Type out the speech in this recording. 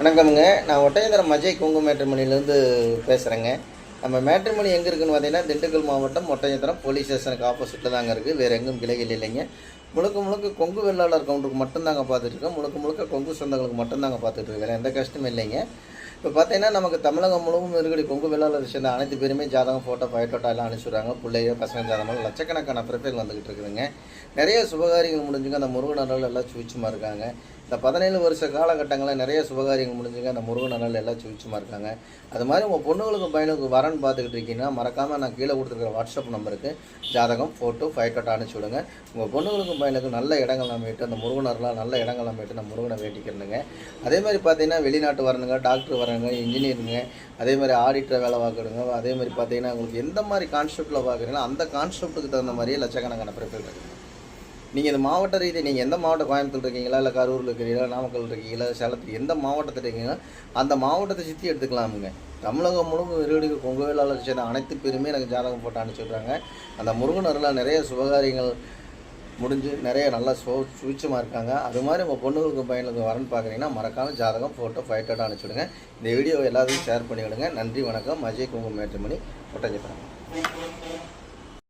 வணக்கமுங்க. நான் ஒட்டஞ்சத்திரம் அஜய் கொங்கு மேட்ரிமோனிலேருந்து பேசுகிறேங்க. நம்ம மேட்ரிமோனி எங்கே இருக்குதுன்னு பார்த்தீங்கன்னா, திண்டுக்கல் மாவட்டம் ஒட்டஞ்சத்திரம் போலீஸ் ஸ்டேஷனுக்கு ஆப்போசிட்டில் தாங்க இருக்குது. வேறு எங்கும் கிளைகள் இல்லைங்க. முழுக்க கொங்கு வெள்ளாளர் கவுண்டருக்கு மட்டும்தாங்க பார்த்துட்ருக்கோம். முழுக்க கொங்கு சொந்தங்களுக்கு மட்டும்தாங்க பார்த்துட்ருக்கோம். வேறு எந்த கஷ்டமும் இல்லைங்க. இப்போ பார்த்தீங்கன்னா, நமக்கு தமிழகம் முழுவதும் இருக்கக்கூடிய கொங்கு வெள்ளாளர் சேர்ந்த அனைத்து பேருமே ஜாதகம், ஃபோட்டோ, பயோட்டோட்டா எல்லாம் அனுப்பிச்சுடுறாங்க. பிள்ளைங்க, பசங்க ஜாதகம் லட்சக்கணக்கான ப்ரொஃபைல் வந்துக்கிட்டு இருக்குதுங்க. நிறைய சுபகாரியங்கள் முடிஞ்சுங்க. அந்த முருகனர்கள் எல்லாம் சுவிச்சமாக இருக்காங்க. இந்த 17 வருஷ காலகட்டங்களில் நிறைய சுபகாரியங்கள் முடிஞ்சுங்க. அந்த முருகனர்கள் எல்லாம் சுவிச்சமாக இருக்காங்க. அது மாதிரி உங்கள் பொண்ணுங்களுக்கும் பையனுக்கும் வரன்னு பார்த்துக்கிட்டு இருக்கீங்கன்னா, மறக்காமல் நான் கீழே கொடுத்துருக்கிற வாட்ஸ்அப் நம்பருக்கு ஜாதகம், ஃபோட்டோ, பயோட்டோட்டா அனுப்பிச்சி விடுங்க. உங்கள் பொண்ணுங்களுக்கும் பையனுக்கும் நல்ல இடங்கள் அமைட்டு, அந்த முருகனர்களாக நல்ல இடங்கள் அமைட்டு நான் முருகனை வேண்டிக்கிறேனுங்க. அதே மாதிரி பார்த்தீங்கன்னா, வெளிநாட்டு வரணுங்க, டாக்டர் வரணுங்க, இன்ஜினியருங்க, அதே மாதிரி ஆடிட்டர் வேலை பார்க்கணுங்க. அதே மாதிரி பார்த்தீங்கன்னா, உங்களுக்கு எந்த மாதிரி கான்செப்ட்டில் பார்க்குறீங்களோ அந்த கான்செப்ட்டுக்கு தகுந்த மாதிரியே லட்சக்கணக்கான ப்ரொஃபைல் இருக்குது. நீங்கள் இந்த மாவட்ட ரீதி நீங்கள் எந்த மாவட்டம், கோயம்புத்தூர் இருக்கீங்களா, இல்லை கரூரில் இருக்கிறீங்களா, நாமக்கல் இருக்கீங்களா, சேலத்தில் எந்த மாவட்டத்தில் இருக்கீங்களோ அந்த மாவட்டத்தை சுற்றி எடுத்துக்கலாமுங்க. தமிழகம் முழுவதும் இருபடி கொங்கு வேளாளர் சேர்ந்த அனைத்து பேருமே எனக்கு ஜாதகம் போட்டு அனுப்பிச்சுட்றாங்க. அந்த முருகனரில் நிறைய சுபகாரியங்கள் முடிஞ்சு நிறைய நல்லா சுவிச்சமாக இருக்காங்க. அது மாதிரி உங்கள் பொண்ணுங்களுக்கு பையனுக்கு வரன்னு பார்க்குறீங்கன்னா, மறக்காமல் ஜாதகம், ஃபோட்டோ, ஃபைட்டோட அனுப்பிச்சுடுங்க. இந்த வீடியோ எல்லாத்தையும் ஷேர் பண்ணிவிடுங்க. நன்றி, வணக்கம். அஜய் கொங்கு மேட்ரிமோனி ஒட்டஞ்சத்திரம்.